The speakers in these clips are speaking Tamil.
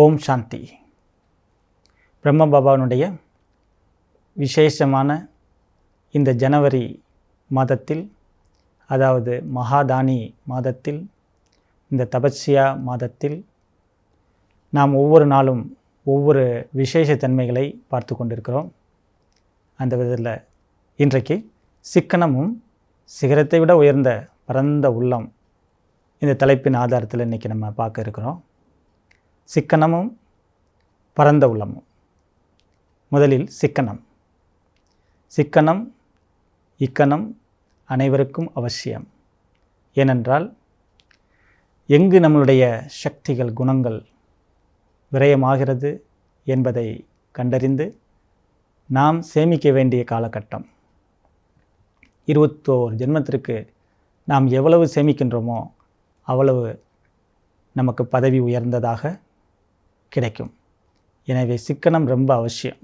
ஓம் சாந்தி. பிரம்ம பாபாவினுடைய விசேஷமான இந்த ஜனவரி மாதத்தில், அதாவது மகாதானி மாதத்தில், இந்த தபஸ்யா மாதத்தில் நாம் ஒவ்வொரு நாளும் ஒவ்வொரு விசேஷ தன்மைகளை பார்த்து கொண்டிருக்கிறோம். அந்த விதத்தில் இன்றைக்கு சிக்கனமும் சிகரத்தை விட உயர்ந்த பரந்த உள்ளம் இந்த தலைப்பின் ஆதாரத்தில் இன்றைக்கி நம்ம பார்க்க இருக்கிறோம். சிக்கனமும் பரந்த உள்ளமும். முதலில் சிக்கனம். சிக்கனம் இக்கணம் அனைவருக்கும் அவசியம். ஏனென்றால் எங்கு நம்மளுடைய சக்திகள் குணங்கள் விரயமாகிறது என்பதை கண்டறிந்து நாம் சேமிக்க வேண்டிய காலகட்டம். 21 ஜென்மத்திற்கு நாம் எவ்வளவு சேமிக்கின்றோமோ அவ்வளவு நமக்கு பதவி உயர்ந்ததாக கிடைக்கும். எனவே சிக்கனம் ரொம்ப அவசியம்.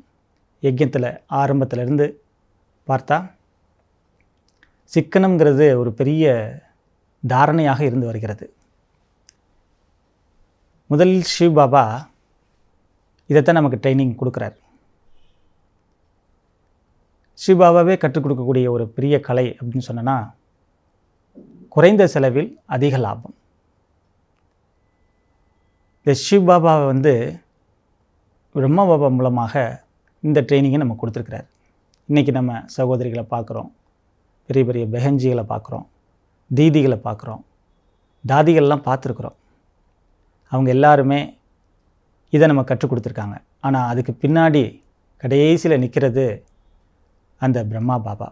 யஜ்யத்தில் ஆரம்பத்திலிருந்து பார்த்தா சிக்கனம்ங்கிறது ஒரு பெரிய தாரணையாக இருந்து வருகிறது. முதலில் சிவ் பாபா இதைத்தான் நமக்கு ட்ரைனிங் கொடுக்குறார். சிவ் பாபாவே கற்றுக் கொடுக்கக்கூடிய ஒரு பெரிய கலை அப்படின்னு சொன்னோன்னா, குறைந்த செலவில் அதிக லாபம். இந்த சிவ் பாபாவை பிரம்ம பாபா மூலமாக இந்த ட்ரைனிங்கை நம்ம கொடுத்துருக்கிறார். இன்றைக்கி நம்ம சகோதரிகளை பார்க்குறோம், பெரிய பெரிய பெஹன்ஜிகளை பார்க்குறோம், தீதிகளை பார்க்குறோம், தாதிகள்லாம் பார்த்துருக்குறோம். அவங்க எல்லாருமே இதை நம்ம கற்றுக் கொடுத்துருக்காங்க. ஆனால் அதுக்கு பின்னாடி கடைசியில் நிற்கிறது அந்த பிரம்மா பாபா.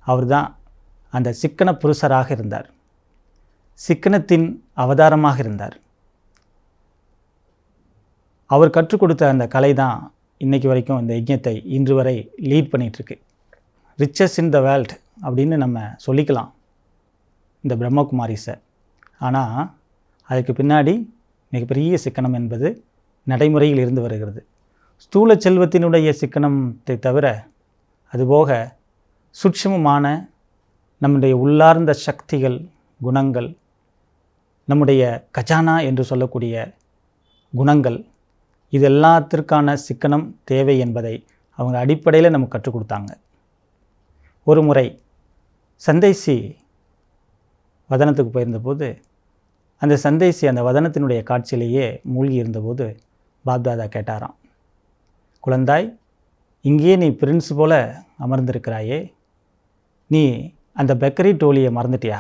அவர் தான் அந்த சிக்கன புருஷராக இருந்தார், சிக்கனத்தின் அவதாரமாக இருந்தார். அவர் கற்றுக் கொடுத்த அந்த கலை தான் இன்றைக்கி வரைக்கும் இந்த யஜ்யத்தை இன்று வரை லீட் பண்ணிகிட்ருக்கு. ரிச்சஸ் இன் த வேர்ல்ட் அப்படின்னு நம்ம சொல்லிக்கலாம் இந்த பிரம்மகுமாரிஸை. ஆனால் அதுக்கு பின்னாடி மிகப்பெரிய சிக்கனம் என்பது நடைமுறையில் இருந்து வருகிறது. ஸ்தூல செல்வத்தினுடைய சிக்கனத்தை தவிர அதுபோக சூட்சுமமான நம்முடைய உள்ளார்ந்த சக்திகள் குணங்கள், நம்முடைய கஜானா என்று சொல்லக்கூடிய குணங்கள், இது எல்லாத்திற்கான சிக்கனம் தேவை என்பதை அவங்க அடிப்படையில் நமக்கு கற்றுக் கொடுத்தாங்க. ஒரு முறை சந்தைசி வதனத்துக்கு போயிருந்தபோது, அந்த சந்தைசி அந்த வதனத்தினுடைய காட்சியிலேயே மூழ்கி இருந்தபோது பாப்தாதா கேட்டாராம், குழந்தாய், இங்கேயே நீ பிரின்ஸ் போல அமர்ந்திருக்கிறாயே, நீ அந்த பேக்கரி டோலியை மறந்துட்டியா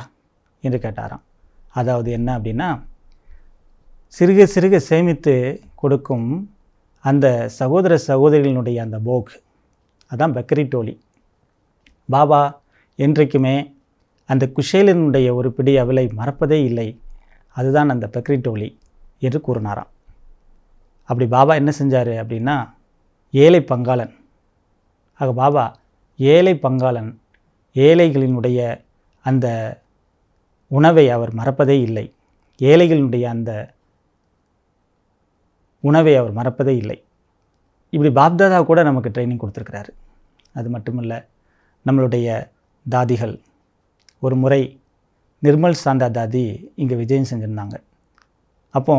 என்று கேட்டாராம். அதாவது என்ன அப்படின்னா, சிறுக சிறுக சேமித்து கொடுக்கும் அந்த சகோதர சகோதரிகளினுடைய அந்த போக், அதான் பக்கரி டோலி. பாபா என்றைக்குமே அந்த குஷேலனுடைய ஒரு பிடி அவளை மறப்பதே இல்லை, அதுதான் அந்த பக்கரி டோலி என்று கூறினாராம். அப்படி பாபா என்ன செஞ்சார் அப்படின்னா, ஏழை பங்காளன். ஆக பாபா ஏழை பங்காளன், ஏழைகளினுடைய அந்த உணவை அவர் மறப்பதே இல்லை, ஏழைகளினுடைய அந்த உணவை அவர் மறப்பதே இல்லை. இப்படி பாப்தாதா கூட நமக்கு ட்ரைனிங் கொடுத்துருக்கிறாரு. அது மட்டுமல்ல, நம்மளுடைய தாதிகள் ஒரு முறை நிர்மல் சாந்தா தாதி இங்கே விஜயம் செஞ்சுருந்தாங்க. அப்போ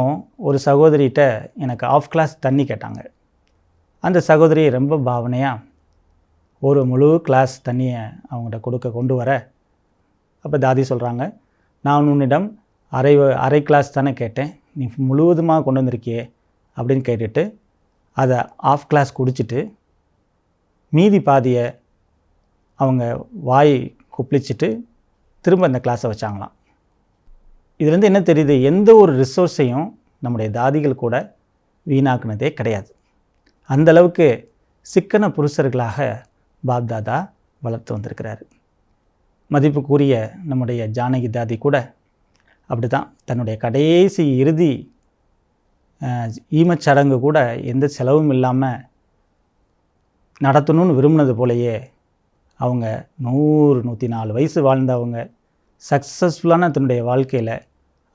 ஒரு சகோதரிகிட்ட எனக்கு ஆஃப் கிளாஸ் தண்ணி கேட்டாங்க. அந்த சகோதரி ரொம்ப பாவனையாக ஒரு முழு கிளாஸ் தண்ணியை அவங்கள்ட்ட கொண்டு வர, அப்போ தாதி சொல்கிறாங்க, நான் உன்னிடம் அரை கிளாஸ் தானே கேட்டேன், நீ முழுவதுமாக கொண்டு வந்திருக்கியே அப்படின்னு கேட்டுட்டு அதை ஆஃப் கிளாஸ் குடிச்சிட்டு மீதி பாதியை அவங்க வாய் குப்பிளிச்சிட்டு திரும்ப அந்த கிளாஸை வச்சாங்களாம். இதுலேருந்து என்ன தெரியுது, எந்த ஒரு ரிசோர்ஸையும் நம்முடைய தாதிகள் கூட வீணாக்குனதே கிடையாது. அந்தளவுக்கு சிக்கன புருஷர்களாக பாப்தாதா வளர்த்து வந்திருக்கிறாரு. மதிப்புக்குரிய நம்முடைய ஜானகி தாதி கூட அப்படி தான் தன்னுடைய கடைசி இறுதி ஈமச்சடங்கு கூட எந்த செலவும் இல்லாமல் நடத்தணும்னு விரும்பினது போலையே அவங்க 104 வயசு வாழ்ந்தவங்க சக்ஸஸ்ஃபுல்லான தன்னுடைய வாழ்க்கையில்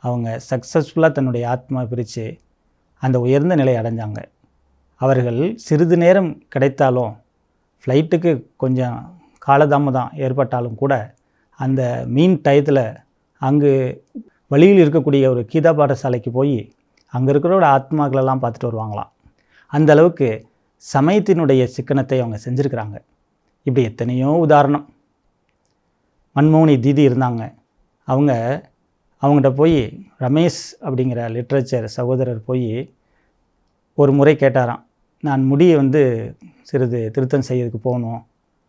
அவங்க சக்ஸஸ்ஃபுல்லாக தன்னுடைய ஆத்மா பிரித்து அந்த உயர்ந்த நிலை அடைஞ்சாங்க. அவர்கள் சிறிது நேரம் கிடைத்தாலும், ஃப்ளைட்டுக்கு கொஞ்சம் காலதாமதம் ஏற்பட்டாலும் கூட அந்த மீன் டயத்தில் அங்கு வழியில் இருக்கக்கூடிய ஒரு கீதா பாடசாலைக்கு போய் அங்கே இருக்கிறோட ஆத்மாக்களெல்லாம் பார்த்துட்டு வருவாங்களாம். அந்த அளவுக்கு சமயத்தினுடைய சிக்கனத்தை அவங்க செஞ்சுருக்கிறாங்க. இப்படி எத்தனையோ உதாரணம். மன்மோகனி தீதி இருந்தாங்க. அவங்ககிட்ட போய் ரமேஷ் அப்படிங்கிற லிட்ரேச்சர் சகோதரர் போய் ஒரு முறை கேட்டாராம், நான் முடியை சிறிது திருத்தம் செய்யறதுக்கு போகணும்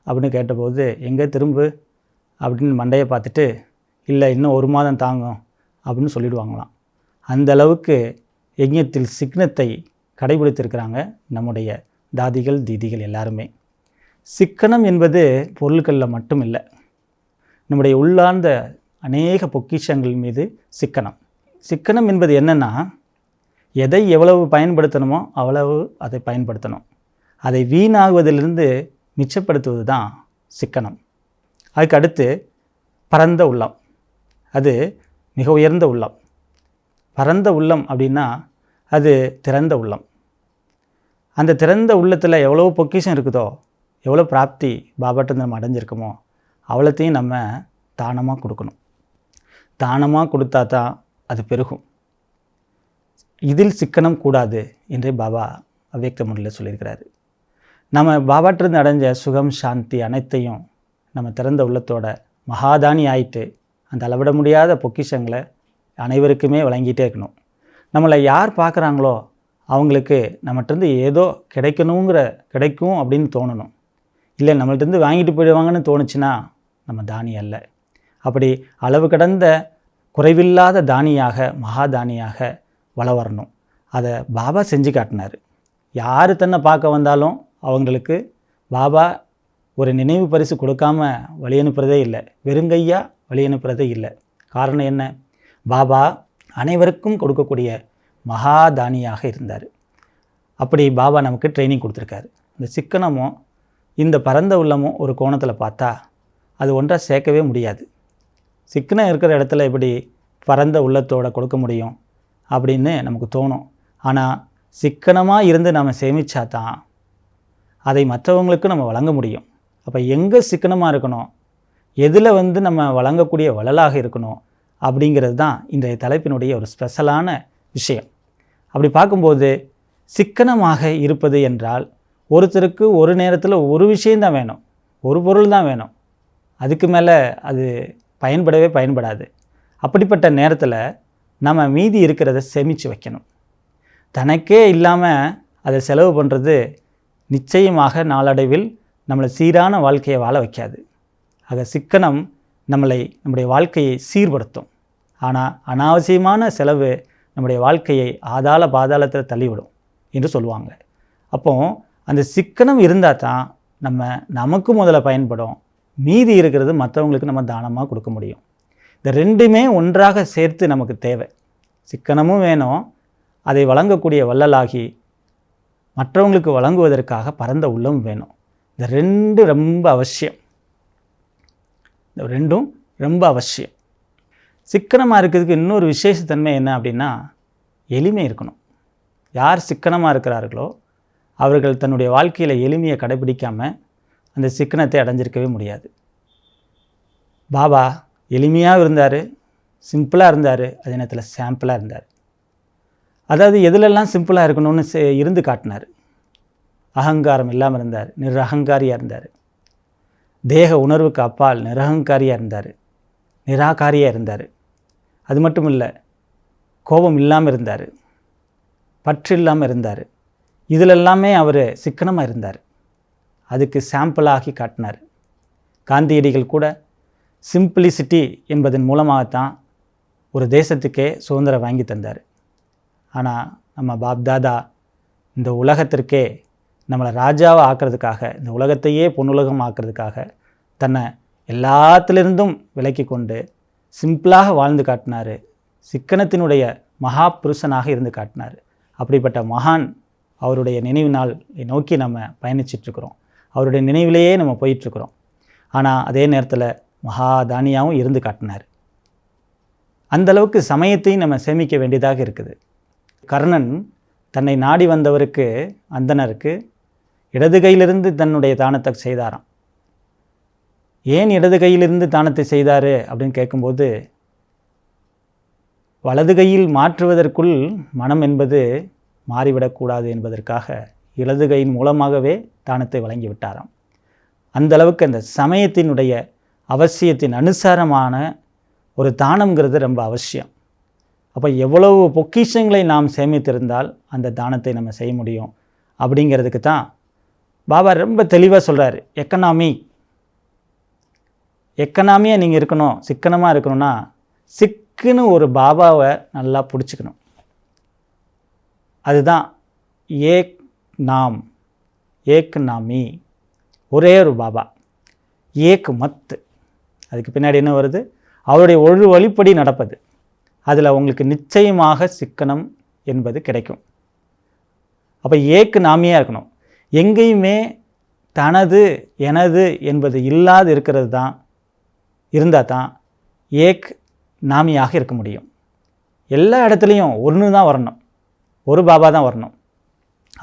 அப்படின்னு கேட்டபோது, எங்கே திரும்பு அப்படின்னு மண்டையை பார்த்துட்டு, இல்லை இன்னும் 1 மாதம் தாங்கும் அப்படின்னு சொல்லிடுவாங்களாம். அந்த அளவுக்கு யஜ்ஞத்தில் சிக்கனத்தை கடைபிடித்திருக்கிறாங்க நம்முடைய தாதிகள் தீதிகள் எல்லாருமே. சிக்கனம் என்பது பொருட்களில் மட்டும் இல்லை, நம்முடைய உள்ளார்ந்த அநேக பொக்கிஷங்கள் மீது சிக்கனம். சிக்கனம் என்பது என்னென்னா, எதை எவ்வளவு பயன்படுத்தணுமோ அவ்வளவு அதை பயன்படுத்தணும். அதை வீணாகுவதிலிருந்து மிச்சப்படுத்துவது தான் சிக்கனம். அதுக்கு அடுத்து பரந்த உள்ளம். அது மிக உயர்ந்த உள்ளம். பரந்த உள்ளம் அப்படின்னா அது திறந்த உள்ளம். அந்த திறந்த உள்ளத்தில் எவ்வளோ பொக்கிஷம் இருக்குதோ, எவ்வளோ பிராப்தி பாபாட்ட நம்ம அடைஞ்சிருக்கோமோ அவ்வளோத்தையும் நம்ம தானமாக கொடுக்கணும். தானமாக கொடுத்தா தான் அது பெருகும். இதில் சிக்கனம் கூடாது என்றே பாபா அவ்யக்த முறையில் சொல்லியிருக்கிறாரு. நம்ம பாபாட்டிருந்து அடைஞ்ச சுகம் சாந்தி அனைத்தையும் நம்ம திறந்த உள்ளத்தோட மகாதானி ஆயிட்டு அந்த அளவிட முடியாத பொக்கிஷங்களை அனைவருக்குமே வழங்கிட்டே இருக்கணும். நம்மளை யார் பார்க்குறாங்களோ அவங்களுக்கு நம்மகிட்டருந்து ஏதோ கிடைக்கும் அப்படின்னு தோணணும். இல்லை நம்மள்கிட்டருந்து வாங்கிட்டு போயிடுவாங்கன்னு தோணுச்சுன்னா நம்ம தானி அல்ல. அப்படி அளவு கடந்த குறைவில்லாத தானியாக மகாதானியாக வள வரணும். அதை பாபா செஞ்சு காட்டினார். யார் தன்னை பார்க்க வந்தாலும் அவங்களுக்கு பாபா ஒரு நினைவு பரிசு கொடுக்காம வழி அனுப்புகிறதே இல்லை, வெறுங்கையா வழி அனுப்புகிறதே இல்லை. காரணம் என்ன? பாபா அனைவருக்கும் கொடுக்கக்கூடிய மகாதானியாக இருந்தார். அப்படி பாபா நமக்கு ட்ரைனிங் கொடுத்துருக்காரு. இந்த சிக்கனமும் இந்த பரந்த உள்ளமும் ஒரு கோணத்தில் பார்த்தா அது ஒன்றாக சேர்க்கவே முடியாது. சிக்கனம் இருக்கிற இடத்துல எப்படி பரந்த உள்ளத்தோடு கொடுக்க முடியும் அப்படின்னு நமக்கு தோணும். ஆனால் சிக்கனமாக இருந்து நம்ம சேமித்தா தான் அதை மற்றவங்களுக்கு நம்ம வழங்க முடியும். அப்போ எங்கே சிக்கனமாக இருக்கணும், எதில் நம்ம வழங்கக்கூடிய வள்ளலாக இருக்கணும் அப்படிங்கிறது தான் இன்றைய தலைப்பினுடைய ஒரு ஸ்பெஷலான விஷயம். அப்படி பார்க்கும்போது சிக்கனமாக இருப்பது என்றால் ஒருத்தருக்கு ஒரு நேரத்தில் ஒரு விஷயந்தான் வேணும், ஒரு பொருள் தான் வேணும், அதுக்கு மேலே அது பயன்படாது. அப்படிப்பட்ட நேரத்தில் நம்ம மீதி இருக்கிறத சேமித்து வைக்கணும். தனக்கே இல்லாமல் அதை செலவு பண்ணுறது நிச்சயமாக நாளடைவில் நம்மளை சீரான வாழ்க்கையை வாழ வைக்காது. ஆக சிக்கனம் நம்முடைய வாழ்க்கையை சீர்படுத்தும். ஆனால் அனாவசியமான செலவு நம்முடைய வாழ்க்கையை ஆதாள பாதாளத்தில் தள்ளிவிடும் என்று சொல்லுவாங்க. அப்போ அந்த சிக்கனம் இருந்தால் தான் நமக்கு முதல்ல பயன்படும், மீதி இருக்கிறது மற்றவங்களுக்கு நம்ம தானமாக கொடுக்க முடியும். இந்த ரெண்டுமே ஒன்றாக சேர்த்து நமக்கு தேவை. சிக்கனமும் வேணும், அதை வழங்கக்கூடிய வள்ளலாகி மற்றவங்களுக்கு வழங்குவதற்காக பரந்த உள்ளம் வேணும். இந்த ரெண்டும் ரொம்ப அவசியம். சிக்கனமாக இருக்கிறதுக்கு இன்னொரு விசேஷத்தன்மை என்ன அப்படின்னா, எளிமை இருக்கணும். யார் சிக்கனமாக இருக்கிறார்களோ அவர்கள் தன்னுடைய வாழ்க்கையில் எளிமையை கடைபிடிக்காமல் அந்த சிக்கனத்தை அடைஞ்சிருக்கவே முடியாது. பாபா எளிமையாக இருந்தார், சிம்பிளாக இருந்தார், அதே நேரத்தில் சாம்பிளாக இருந்தார். அதாவது எதுலெல்லாம் சிம்பிளாக இருக்கணும்னு இருந்து காட்டினார். அகங்காரம் இல்லாமல் இருந்தார், நிரகங்காரியாக இருந்தார். தேக உணர்வுக்கு அப்பால் நிரகங்காரியாக இருந்தார், நிராகாரியாக இருந்தார். அது மட்டும் இல்லை, கோபம் இல்லாமல் இருந்தார், பற்று இல்லாமல் இருந்தார். இதிலெல்லாமே அவர் சிக்கனமாக இருந்தார். அதுக்கு சாம்பிளாகி காட்டினார். காந்தியடிகள் கூட சிம்பிளிசிட்டி என்பதன் மூலமாகத்தான் ஒரு தேசத்துக்கே சுதந்திரம் வாங்கி தந்தார். ஆனால் நம்ம பாப்தாதா இந்த உலகத்திற்கே நம்மளை ராஜாவை ஆக்கிறதுக்காக, இந்த உலகத்தையே பொன்னுலகம் ஆக்கிறதுக்காக தன்னை எல்லாத்திலிருந்தும் விலக்கி கொண்டு சிம்பிளாக வாழ்ந்து காட்டினார். சிக்கனத்தினுடைய மகா புருஷனாக இருந்து காட்டினார். அப்படிப்பட்ட மகான் அவருடைய நினைவு நாள் நோக்கி நம்ம பயணிச்சிட்ருக்கிறோம். அவருடைய நினைவிலேயே நம்ம போயிட்டுருக்குறோம். ஆனால் அதே நேரத்தில் மகாதானியாகவும் இருந்து காட்டினார். அந்தளவுக்கு சமயத்தையும் நம்ம சேமிக்க வேண்டியதாக இருக்குது. கர்ணன் தன்னை நாடி வந்தவருக்கு, அந்தனருக்கு இடது கையிலிருந்து தன்னுடைய தானத்தை செய்தாராம். ஏன் இடது கையிலிருந்து தானத்தை செய்தார் அப்படின்னு கேட்கும்போது, வலது கையில் மாற்றுவதற்குள் மனம் என்பது மாறிவிடக்கூடாது என்பதற்காக இடது கையின் மூலமாகவே தானத்தை வழங்கிவிட்டாராம். அந்த அளவுக்கு அந்த சமயத்தினுடைய அவசியத்தின் அனுசாரமான ஒரு தானம்ங்கிறது ரொம்ப அவசியம். அப்போ எவ்வளவு பொக்கிஷங்களை நாம் சேமித்திருந்தால் அந்த தானத்தை நம்ம செய்ய முடியும் அப்படிங்கிறதுக்கு தான் பாபா ரொம்ப தெளிவாக சொல்கிறார். எக்கனாமியாக நீங்கள் இருக்கணும், சிக்கனமாக இருக்கணும்னா சிக்குன்னு ஒரு பாபாவை நல்லா பிடிச்சிக்கணும். அதுதான் ஏக் நாமி, ஒரே ஒரு பாபா, ஏக் மத். அதுக்கு பின்னாடி என்ன வருது? அவருடைய ஒரு வழிப்படி நடப்பது. அதில் உங்களுக்கு நிச்சயமாக சிக்கனம் என்பது கிடைக்கும். அப்போ ஏக்கு நாமியாக இருக்கணும். எங்கேயுமே தனது எனது என்பது இல்லாது இருக்கிறது தான், இருந்தால் தான் ஏக் நாமியாக இருக்க முடியும். எல்லா இடத்துலையும் ஒன்று தான் வரணும், ஒரு பாபா தான் வரணும்.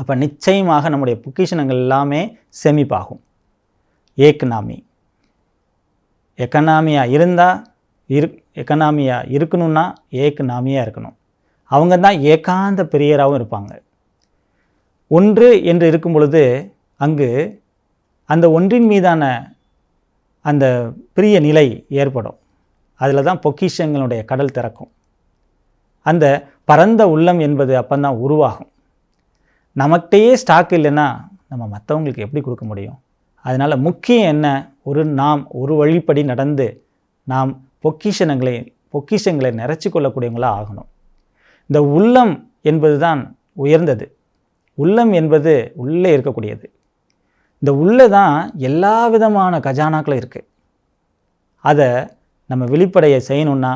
அப்போ நிச்சயமாக நம்முடைய பொக்கிஷனங்கள் எல்லாமே சேமிப்பாகும். ஏக் நாமி. எக்கனாமியாக இருந்தால் எக்கனாமியாக இருக்கணும்னா ஏக் நாமியாக இருக்கணும். அவங்க தான் ஏகாந்த பிரியராகவும் இருப்பாங்க. ஒன்று என்று இருக்கும் பொழுது அங்கு அந்த ஒன்றின் மீதான அந்த பிரிய நிலை ஏற்படும். அதில் தான் பொக்கிஷங்களுடைய கடல் திறக்கும். அந்த பரந்த உள்ளம் என்பது அப்போதான் உருவாகும். நமக்கிட்டேயே ஸ்டாக் இல்லைன்னா நம்ம மற்றவங்களுக்கு எப்படி கொடுக்க முடியும்? அதனால் முக்கியம் என்ன? நாம் ஒரு வழிப்படி நடந்து நாம் பொக்கிஷங்களை நிறைச்சி கொள்ளக்கூடியவங்களாக ஆகணும். இந்த உள்ளம் என்பது தான் உயர்ந்தது. உள்ளம் என்பது உள்ளே இருக்கக்கூடியது. இந்த உள்ளே தான் எல்லா விதமான கஜானாக்களும் இருக்குது. அதை நம்ம வெளிப்படைய செய்யணுன்னா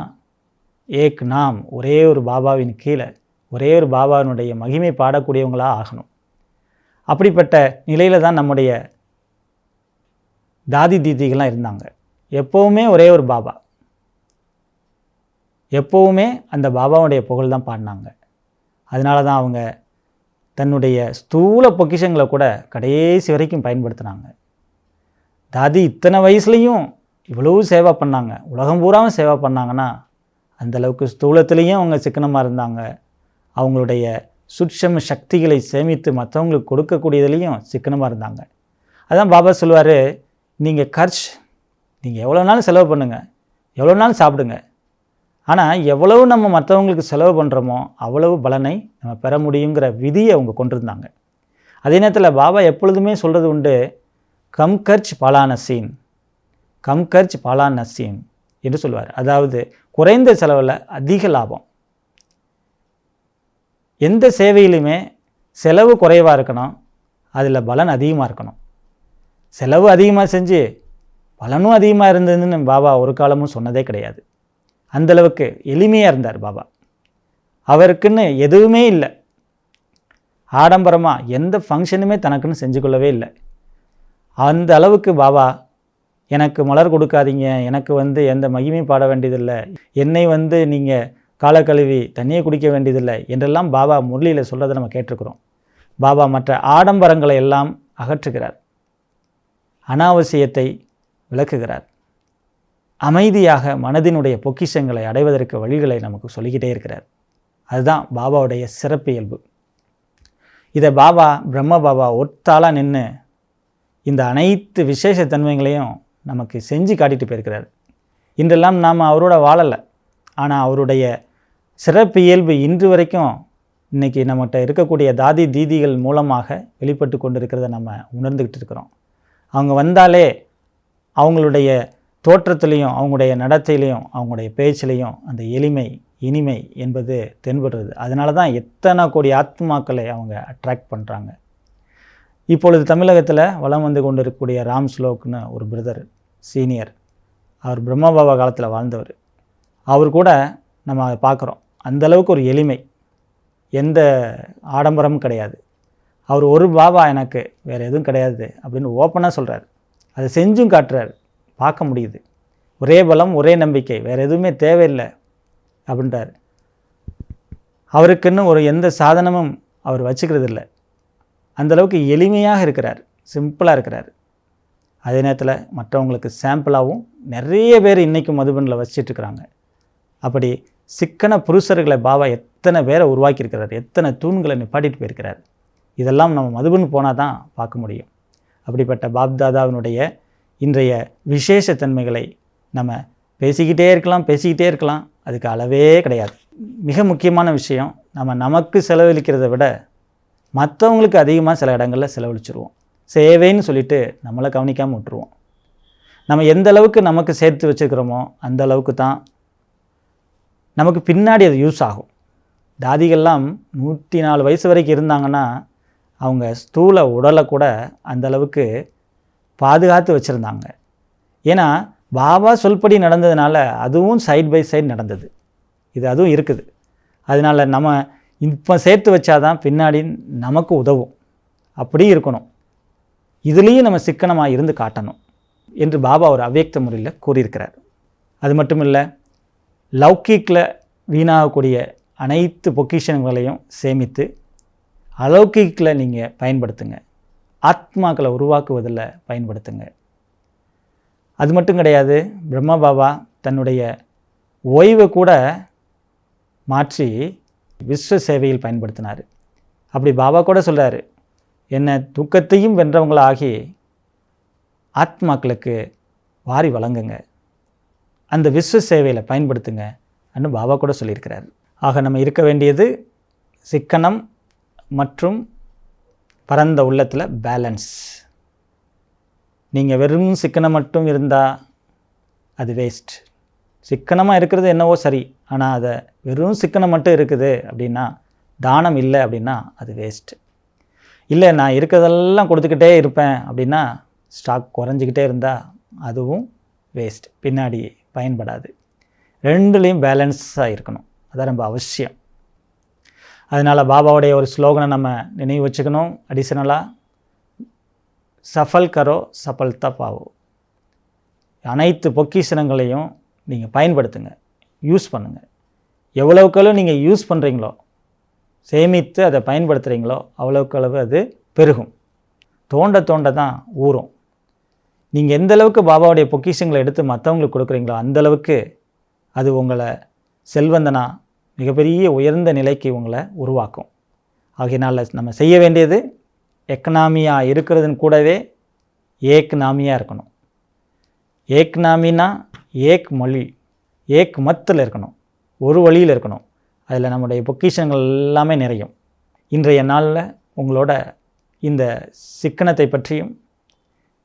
ஏக் நாம், ஒரே ஒரு பாபாவின் கீழே ஒரே ஒரு பாபாவினுடைய மகிமை பாடக்கூடியவங்களாக ஆகணும். அப்படிப்பட்ட நிலையில் தான் நம்முடைய தாதி தீதிகள்லாம் இருந்தாங்க. எப்போவுமே ஒரே ஒரு பாபா, எப்போவுமே அந்த பாபாவுடைய புகழ் தான் பாடினாங்க. அதனால தான் அவங்க தன்னுடைய ஸ்தூல பொக்கிஷங்களை கூட கடைசி வரைக்கும் பயன்படுத்தினாங்க. தாதி இத்தனை வயசுலேயும் இவ்வளவு சேவா பண்ணாங்க, உலகம் பூராவும் சேவா பண்ணாங்கன்னா அந்தளவுக்கு ஸ்தூலத்துலேயும் அவங்க சிக்கனமாக இருந்தாங்க. அவங்களுடைய சுட்சம சக்திகளை சேமித்து மற்றவங்களுக்கு கொடுக்கக்கூடியதுலேயும் சிக்கனமாக இருந்தாங்க. அதான் பாபா சொல்லுவார், நீங்கள் எவ்வளோ நாளும் செலவு பண்ணுங்கள், எவ்வளோ நாளும் சாப்பிடுங்க, ஆனால் எவ்வளவு நம்ம மற்றவங்களுக்கு செலவு பண்ணுறோமோ அவ்வளவு பலனை நம்ம பெற முடியுங்கிற விதியை அவங்க கொண்டிருந்தாங்க. அதே நேரத்தில் பாபா எப்பொழுதுமே சொல்கிறது உண்டு, கம் கர்ச் பாலா நசீம் என்று சொல்லுவார். அதாவது குறைந்த செலவில் அதிக லாபம். எந்த சேவையிலுமே செலவு குறைவாக இருக்கணும், அதில் பலன் அதிகமாக இருக்கணும். செலவு அதிகமாக செஞ்சு பலனும் அதிகமாக இருந்ததுன்னு பாபா ஒரு காலமும் சொன்னதே கிடையாது. அந்தளவுக்கு எளிமையாக இருந்தார் பாபா. அவருக்குன்னு எதுவுமே இல்லை, ஆடம்பரமாக எந்த ஃபங்க்ஷனுமே தனக்குன்னு செஞ்சு கொள்ளவே இல்லை. அந்த அளவுக்கு பாபா எனக்கு மலர் கொடுக்காதீங்க, எனக்கு எந்த மகிமை பாட வேண்டியதில்லை, என்னை நீங்கள் காலை கழுவி தண்ணியை குடிக்க வேண்டியதில்லை என்றெல்லாம் பாபா முரளியில் சொல்கிறத நம்ம கேட்டிருக்கிறோம். பாபா மற்ற ஆடம்பரங்களை எல்லாம் அகற்றுகிறார், அனாவசியத்தை விளக்குகிறார். அமைதியாக மனதினுடைய பொக்கிஷங்களை அடைவதற்கு வழிகளை நமக்கு சொல்லிக்கிட்டே இருக்கிறார். அதுதான் பாபாவுடைய சிறப்பியல்பு. இதை பிரம்ம பாபா ஒத்தாளாக நின்று இந்த அனைத்து விசேஷ தன்மைகளையும் நமக்கு செஞ்சு காட்டிட்டு போயிருக்கிறார். இன்றெல்லாம் நாம் அவரோட வாழலை, ஆனால் அவருடைய சிறப்பியல்பு இன்று வரைக்கும் இன்றைக்கி நம்மகிட்ட இருக்கக்கூடிய தாதி தீதிகள் மூலமாக வெளிப்பட்டு கொண்டு இருக்கிறத நம்ம உணர்ந்துக்கிட்டு இருக்கிறோம். அவங்க வந்தாலே அவங்களுடைய தோற்றத்திலையும் அவங்களுடைய நடத்தையிலையும் அவங்களுடைய பேச்சிலையும் அந்த எளிமை இனிமை என்பது தென்படுறது. அதனால தான் எத்தனை கோடி ஆத்மாக்களை அவங்க அட்ராக்ட் பண்ணுறாங்க. இப்பொழுது தமிழகத்தில் வலம் வந்து கொண்டு இருக்கக்கூடிய ராம் ஸ்லோக்னு ஒரு பிரதர் சீனியர், அவர் பிரம்மா பாபா காலத்தில் வாழ்ந்தவர். அவர் கூட நம்ம அதை பார்க்குறோம். அந்தளவுக்கு ஒரு எளிமை, எந்த ஆடம்பரமும் கிடையாது. அவர் ஒரு பாபா, எனக்கு வேறு எதுவும் கிடையாது அப்படின்னு ஓப்பனாக சொல்கிறார். அதை செஞ்சும் காட்டுறார், பார்க்க முடியுது. ஒரே பலம், ஒரே நம்பிக்கை, வேறு எதுவுமே தேவையில்லை அப்படின்றார். அவருக்குன்னு ஒரு எந்த சாதனமும் அவர் வச்சுக்கிறது இல்லை. அந்தளவுக்கு எளிமையாக இருக்கிறார், சிம்பிளாக இருக்கிறார். அதே நேரத்தில் மற்றவங்களுக்கு சாம்பிளாகவும் நிறைய பேர் இன்றைக்கும் மதுபனில் வச்சிட்ருக்கிறாங்க. அப்படி சிக்கன புருஷர்களை பாபா எத்தனை பேரை உருவாக்கியிருக்கிறார், எத்தனை தூண்களை நிப்பாட்டிட்டு போயிருக்கிறார். இதெல்லாம் நம்ம மதுபன் போனால் தான் பார்க்க முடியும். அப்படிப்பட்ட பாப்தாதாவினுடைய இன்றைய விசேஷ தன்மைகளை நம்ம பேசிக்கிட்டே இருக்கலாம். அதுக்கு அளவே கிடையாது. மிக முக்கியமான விஷயம், நமக்கு செலவழிக்கிறத விட மற்றவங்களுக்கு அதிகமாக சில இடங்களில் செலவழிச்சிருவோம். சேவைன்னு சொல்லிட்டு நம்மளை கவனிக்காமல் விட்டுருவோம். நம்ம எந்த அளவுக்கு நமக்கு சேர்த்து வச்சுருக்கிறோமோ அந்த அளவுக்கு தான் நமக்கு பின்னாடி அது யூஸ் ஆகும். தாதிகள்லாம் 104 வயசு வரைக்கும் இருந்தாங்கன்னா அவங்க ஸ்தூல உடலை கூட அந்த அளவுக்கு பாதுகாத்து வச்சுருந்தாங்க. ஏன்னா பாபா சொல்படி நடந்ததுனால அதுவும் சைட் பை சைடு நடந்தது. அதுவும் இருக்குது. அதனால் நம்ம இப்போ சேர்த்து வச்சாதான் பின்னாடி நமக்கு உதவும். அப்படி இருக்கணும். இதுலேயும் நம்ம சிக்கனமாக இருந்து காட்டணும் என்று பாபா ஒரு அவ்யக்த முறையில் கூறியிருக்கிறார். அது மட்டும் இல்லை, லௌகிக்கில் வீணாகக்கூடிய அனைத்து பொக்கிஷங்களையும் சேமித்து அலௌகிக்கில் நீங்கள் பயன்படுத்துங்க. ஆத்மாக்களை உருவாக்குவதில் பயன்படுத்துங்க. அது மட்டும் கிடையாது, பிரம்மா பாபா தன்னுடைய ஓய்வை கூட மாற்றி விஸ்வ சேவையில் பயன்படுத்தினார். அப்படி பாபா கூட சொல்கிறார், என்னை துக்கத்தையும் வென்றவங்களாகி ஆத்மாக்களுக்கு வாரி வழங்குங்க, அந்த விஸ்வ சேவையில் பயன்படுத்துங்க அப்படின்னு பாபா கூட சொல்லியிருக்கிறார். ஆக நம்ம இருக்க வேண்டியது சிக்கனம் மற்றும் பரந்த உள்ளத்தில் பேலன்ஸ். நீங்கள் வெறும் சிக்கனம் மட்டும் இருந்தால் அது வேஸ்ட். சிக்கனமாக இருக்கிறது என்னவோ சரி, ஆனால் அதை வெறும் சிக்கனம் மட்டும் இருக்குது அப்படின்னா, தானம் இல்லை அப்படின்னா அது வேஸ்ட்டு. இல்லை நான் இருக்கிறதெல்லாம் கொடுத்துக்கிட்டே இருப்பேன் அப்படின்னா ஸ்டாக் குறைஞ்சிக்கிட்டே இருந்தால் அதுவும் வேஸ்ட், பின்னாடி பயன்படாது. ரெண்டுலேயும் பேலன்ஸாக இருக்கணும், அதான் ரொம்ப அவசியம். அதனால் பாபாவுடைய ஒரு ஸ்லோகனை நம்ம நினைவு வச்சுக்கணும். அடிஷனலாக சஃபல் கரோ சஃபல்தா பாவோ. அனைத்து பொக்கிஷனங்களையும் நீங்கள் பயன்படுத்துங்க, யூஸ் பண்ணுங்கள். எவ்வளவுக்களவு நீங்கள் யூஸ் பண்ணுறீங்களோ, சேமித்து அதை பயன்படுத்துகிறீங்களோ அவ்வளவுக்களவு அது பெருகும். தோண்ட தோண்ட தான் ஊறும். நீங்கள் எந்த அளவுக்கு பாபாவுடைய பொக்கிஷங்களை எடுத்து மற்றவங்களுக்கு கொடுக்குறீங்களோ அந்தளவுக்கு அது உங்களை செல்வந்தனா மிகப்பெரிய உயர்ந்த நிலைக்கு உங்களை உருவாக்கும். ஆகையினால் நம்ம செய்ய வேண்டியது எக்கனாமியாக இருக்கிறதுன்னு கூடவே ஏக்னாமியாக இருக்கணும். ஏக்னாமினா ஏக் மொழி, ஏக் மத்தில் இருக்கணும், ஒரு வழியில் இருக்கணும். அதில் நம்முடைய பொக்கிஷங்கள் எல்லாமே நிறையும். இன்றைய நாளில் உங்களோட இந்த சிக்கனத்தை பற்றியும்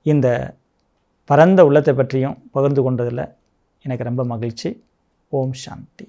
இந்த பரந்த உள்ளத்தை பற்றியும் பகிர்ந்து கொண்டதில் எனக்கு ரொம்ப மகிழ்ச்சி. ஓம் சாந்தி.